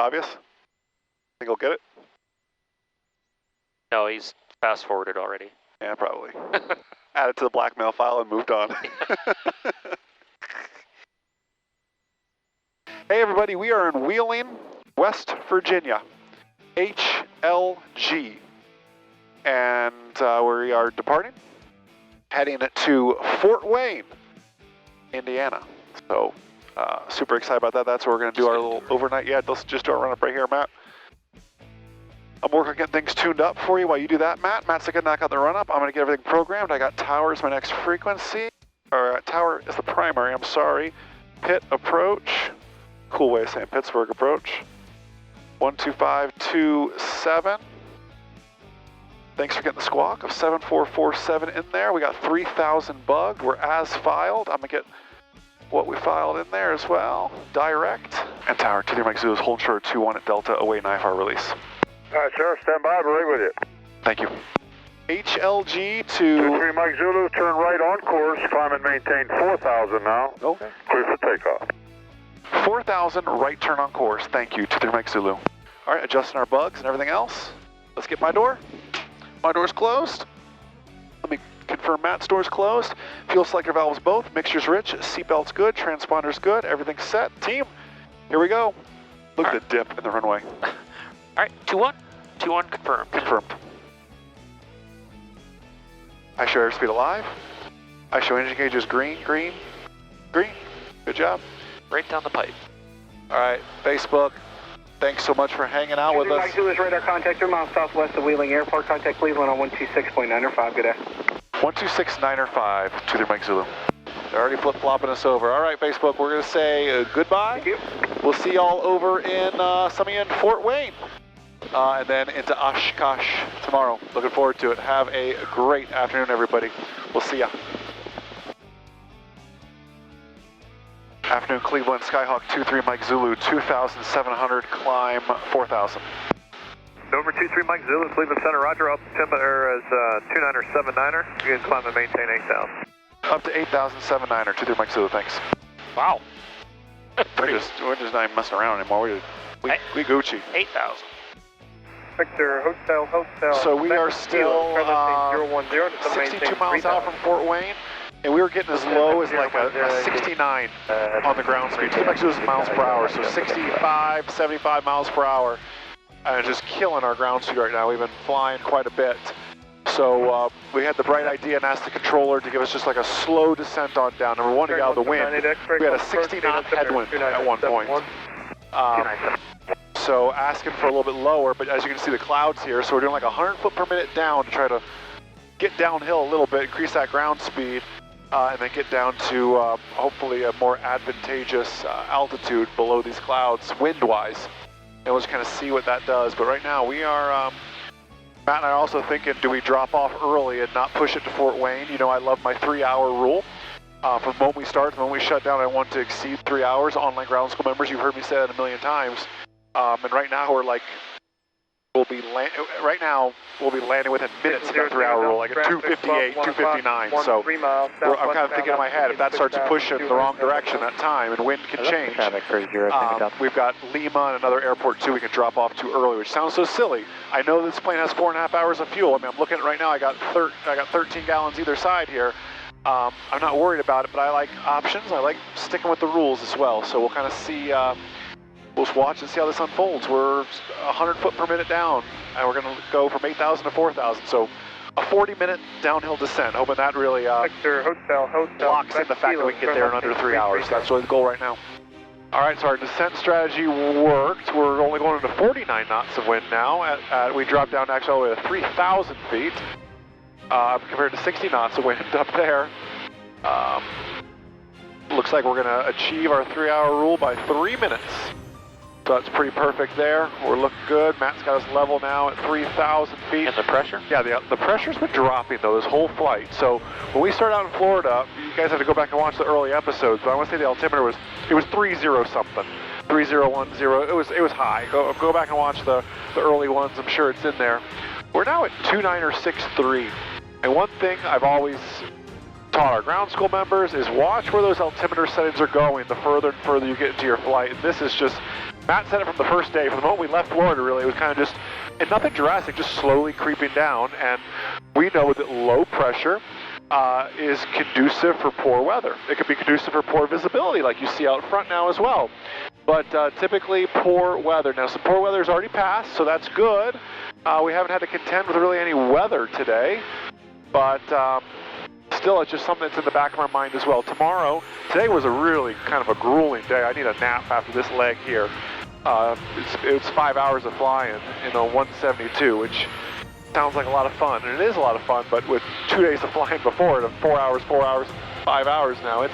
obvious? Think he'll get it? No, he's fast forwarded already. Yeah, probably. Added to the blackmail file and moved on. Hey everybody, we are in Wheeling, West Virginia, KHLG, and we are departing, heading to Fort Wayne, Indiana. So super excited about that. That's where we're going to do our little overnight. Yeah, let's just do our run up right here, Matt. I'm working on getting things tuned up for you while you do that, Matt. Matt's going to knock out the run up. I'm going to get everything programmed. I got tower as my next frequency, or tower is the primary, I'm sorry. Pit approach. Cool way of saying Pittsburgh approach. 12527. Thanks for getting the squawk of 7447 in there. We got 3000 bugged. We're as filed. I'm going to get what we filed in there as well. Direct. And tower 23 Mike Zulu is hold short 21 at Delta awaiting IFR release. All right, sir. Stand by. I'll be right with you. Thank you. HLG to... 23 Mike Zulu, turn right on course. Climb and maintain 4,000 now. Okay. Clear for takeoff. 4,000, right turn on course. Thank you, 23 Mike Zulu. All right, adjusting our bugs and everything else. Let's get my door. My door's closed. Let me confirm Matt's door's closed. Fuel selector valves both. Mixture's rich. Seatbelt's good. Transponder's good. Everything's set. Team, here we go. Look at the dip in the runway. All right, 2-1. 2-1 confirmed. Confirmed. I show airspeed alive. I show engine gauges green, green, green. Good job. Right down the pipe. All right, Facebook, thanks so much for hanging out with us. Mike Zulu's radar contact 3 miles southwest of Wheeling Airport. Contact Cleveland on 126.905. Good day. 126.905, 23 Mike Zulu. They're already flip-flopping us over. All right, Facebook, we're going to say goodbye. Thank you. We'll see y'all over in some of you in Fort Wayne. And then into Oshkosh tomorrow. Looking forward to it. Have a great afternoon, everybody. We'll see ya. Afternoon, Cleveland, Skyhawk 23 Mike Zulu, 2,700, climb 4,000. Dover 23 Mike Zulu, Cleveland Center, roger. Altimeter is 29er 79er. You can climb and maintain 8,000. Up to 8,079er, 23 Mike Zulu, thanks. Wow. We're just not even messing around anymore. We Gucci. 8,000. Victor, hotel. So we are still 62 miles out from Fort Wayne, and we were getting as low as like a 69 on the ground speed. 2 Mike Zulu is miles per hour, so 65, 75 miles per hour. And it's just killing our ground speed right now. We've been flying quite a bit. So we had the bright idea and asked the controller to give us just like a slow descent on down. Number one, to get out of the wind. We had a 60-knot headwind at one point. So asking for a little bit lower, but as you can see the clouds here, so we're doing like 100 foot per minute down to try to get downhill a little bit, increase that ground speed, and then get down to hopefully a more advantageous altitude below these clouds, wind-wise. And we'll just kind of see what that does. But right now we are, Matt and I are also thinking, do we drop off early and not push it to Fort Wayne? You know, I love my 3-hour rule. From the moment we start to the moment we shut down, I want to exceed 3 hours. Online ground school members, you've heard me say that a million times. And right now we're like, we'll be landing within minutes of that 3-hour rule, like at 2:58, 2:59. So I'm kind of thinking in my head, if that starts pushing the wrong direction that time, and wind can change. We've got Lima and another airport too we can drop off too early, which sounds so silly. I know this plane has 4.5 hours of fuel. I mean, I'm looking at it right now. I got 13 gallons either side here. I'm not worried about it, but I like options. I like sticking with the rules as well. So we'll kind of see. We'll just watch and see how this unfolds. We're 100 foot per minute down, and we're going to go from 8,000 to 4,000. So a 40-minute downhill descent, hoping that really locks in the fact that we can get there in under 3 hours. That's really the goal right now. All right, so our descent strategy worked. We're only going into 49 knots of wind now. We dropped down actually all the way to 3,000 feet compared to 60 knots of wind up there. Looks like we're going to achieve our 3-hour rule by 3 minutes. So that's pretty perfect there. We're looking good. Matt's got us level now at 3,000 feet. And the pressure? Yeah, the pressure's been dropping though this whole flight. So when we started out in Florida, you guys have to go back and watch the early episodes, but I want to say the altimeter was 30 something. 3010. It was high. Go back and watch the early ones. I'm sure it's in there. We're now at 2963. And one thing I've always taught our ground school members is watch where those altimeter settings are going the further and further you get into your flight. And this is just Matt said it from the first day. From the moment we left Florida, really, it was kind of just, and nothing drastic, just slowly creeping down. And we know that low pressure is conducive for poor weather. It could be conducive for poor visibility, like you see out front now as well. But typically poor weather. Now, some poor weather has already passed, so that's good. We haven't had to contend with really any weather today, but still, it's just something that's in the back of our mind as well. Today was a really kind of a grueling day. I need a nap after this leg here. It's 5 hours of flying in a 172, which sounds like a lot of fun, and it is a lot of fun, but with 2 days of flying before it, 4 hours, 5 hours now, it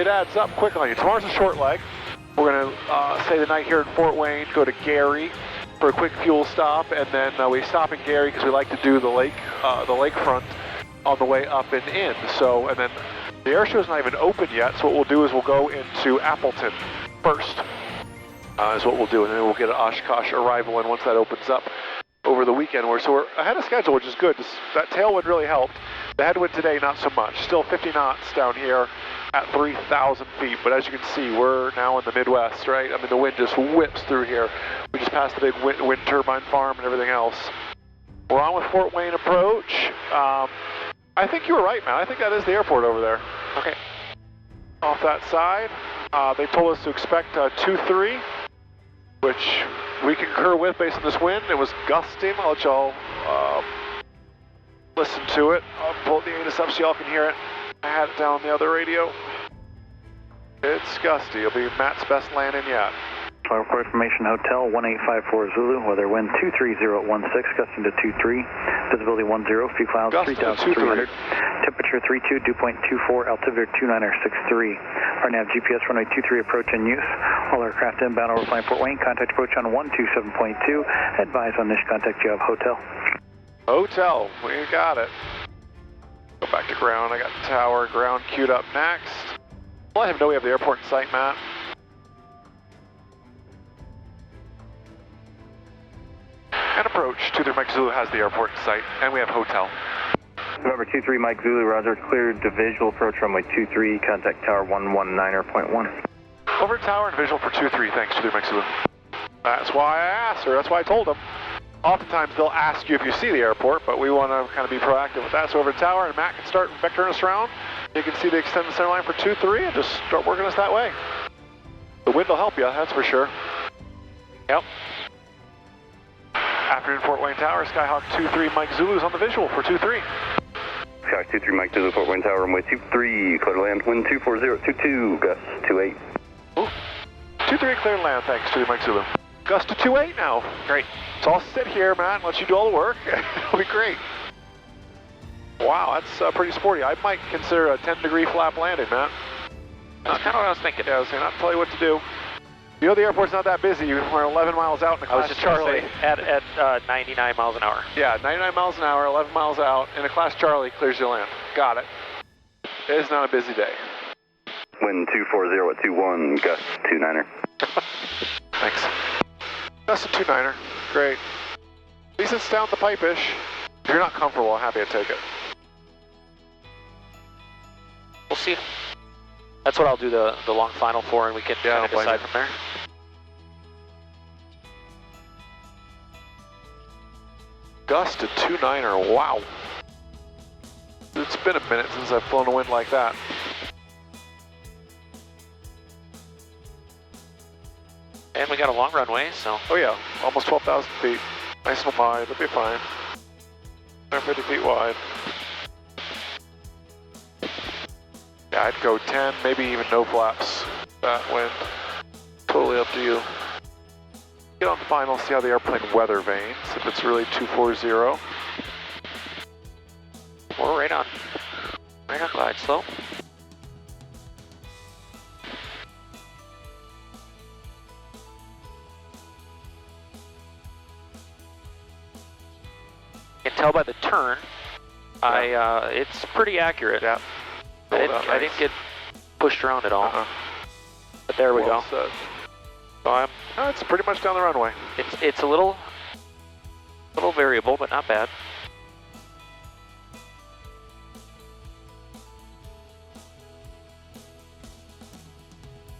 adds up quick on you. Tomorrow's a short leg. We're going to stay the night here in Fort Wayne, go to Gary for a quick fuel stop, and then we stop in Gary because we like to do the lakefront on the way up and in. So, and then the air show's not even open yet, so what we'll do is we'll go into Appleton first, is what we'll do, and then we'll get an Oshkosh arrival in once that opens up over the weekend. So we're ahead of schedule, which is good. That tailwind really helped. The headwind today, not so much. Still 50 knots down here at 3,000 feet, but as you can see, we're now in the Midwest, right? I mean, the wind just whips through here. We just passed the big wind turbine farm and everything else. We're on with Fort Wayne approach. I think you were right, man. I think that is the airport over there. Okay. Off that side, they told us to expect 2-3, which we concur with based on this wind. It was gusting. I'll let y'all listen to it. I'll pull the ANIS up so y'all can hear it. I had it down on the other radio. It's gusty. It'll be Matt's best landing yet. For information, Hotel 1854 Zulu, weather wind 230 at 16, gusting to 23, visibility 10, few clouds 3,300, temperature 32, dew point 24, altimeter 2963. Our nav GPS runway 23 approach in use. All aircraft inbound overflying Fort Wayne, contact approach on 127.2. Advise on this contact you have Hotel. Hotel, we got it. Go back to ground. I got the tower, ground queued up next. I'll let him know we have the airport in sight, Matt. And approach, 23 Mike Zulu has the airport in sight, and we have hotel. November 23 Mike Zulu, roger, cleared to visual approach runway 23, contact tower 119.1. Over tower and visual for 23, thanks, 23 Mike Zulu. That's why I asked, or that's why I told them. Oftentimes they'll ask you if you see the airport, but we want to kind of be proactive with that. So over tower, and Matt can start vectoring us around. You can see the extended center line for 23, and just start working us that way. The wind will help you, that's for sure. Yep. Afternoon Fort Wayne Tower, Skyhawk 23 Mike Zulu's on the visual for 23. Skyhawk 23 Mike Zulu, Fort Wayne Tower, runway 23, clear to land, wind 240, 22, gust 28. Ooh. 23 clear to land, thanks, 23 Mike Zulu. Gust to 28 now. Great. So I'll sit here, Matt, and let you do all the work. It'll be great. Wow, that's pretty sporty. I might consider a 10-degree flap landing, Matt. That's kind of what I was thinking. Yeah, I was going to tell you what to do. You know the airport's not that busy. We're 11 miles out in a class Charlie. At 99 miles an hour. Yeah, 99 miles an hour, 11 miles out, in a class Charlie, clears your land. Got it. It is not a busy day. Wind 240 at 21, gust 29er. Thanks. Gust a 29er. Great. At least it's down the pipe-ish. If you're not comfortable, I'm happy to take it. We'll see. That's what I'll do the long final for, and we can kind of decide from there. Gust to 29er, wow. It's been a minute since I've flown a wind like that. And we got a long runway, so. Oh yeah, almost 12,000 feet. Nice and wide, it'll be fine. 150 feet wide. Yeah, I'd go 10, maybe even no flaps. That wind. Totally up to you. Get on the final, see how the airplane weather vanes, if it's really 240. We're right on glide slope. You can tell by the turn, yeah. It's pretty accurate. Yeah. I didn't get pushed around at all. But there we go. Said. So it's pretty much down the runway. It's a little variable, but not bad.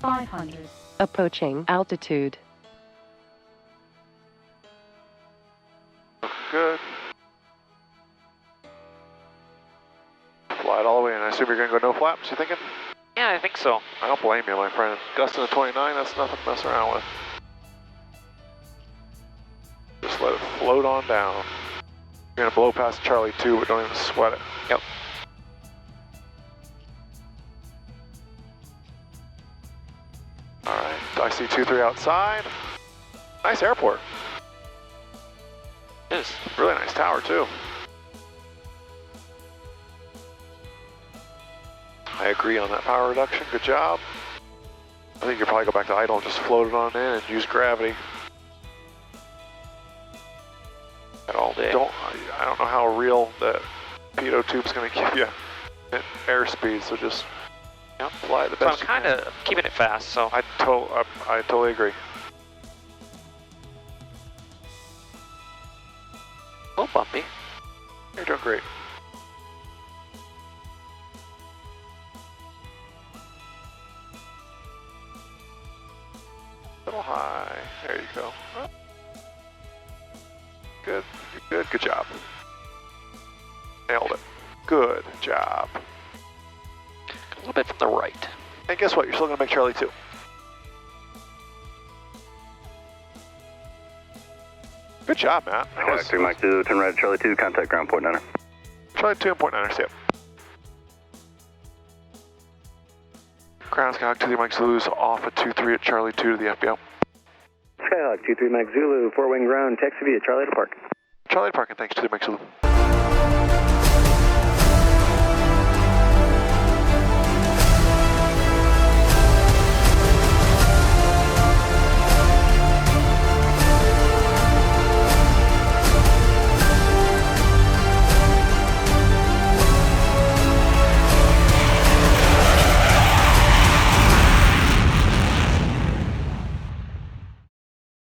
$500. Approaching altitude. Good. Fly it all the way in. I assume you're going to go no flaps, you thinking? Yeah, I think so. I don't blame you, my friend. Gusting to 29, that's nothing to mess around with. Just let it float on down. You're going to blow past Charlie 2, but don't even sweat it. Yep. Alright, I see 2-3 outside. Nice airport. It is. Really nice tower, too. I agree on that power reduction. Good job. I think you'll probably go back to idle and just float it on in and use gravity. All day. I don't know how real that pitot tube's going to give you at airspeed, so just fly the best. So I'm kind of keeping it fast, so. I totally agree. A little bumpy. You're doing great. Little high. There you go. Good. Good job. Nailed it. Good job. A little bit from the right. And guess what? You're still going to make Charlie 2. Good job, Matt. Skyhawk 3 Mike Zulu, turn right at Charlie 2, contact ground point 9er. Charlie 2 and point 9er, see ya. Ground Skyhawk 2 Mike Zulu's off at 2-3 at Charlie 2 to the FBO. Skyhawk 2-3 Mike Zulu, 4-wing ground, taxi via Charlie to park. Charlie to park, and thanks to the Mike Zulu.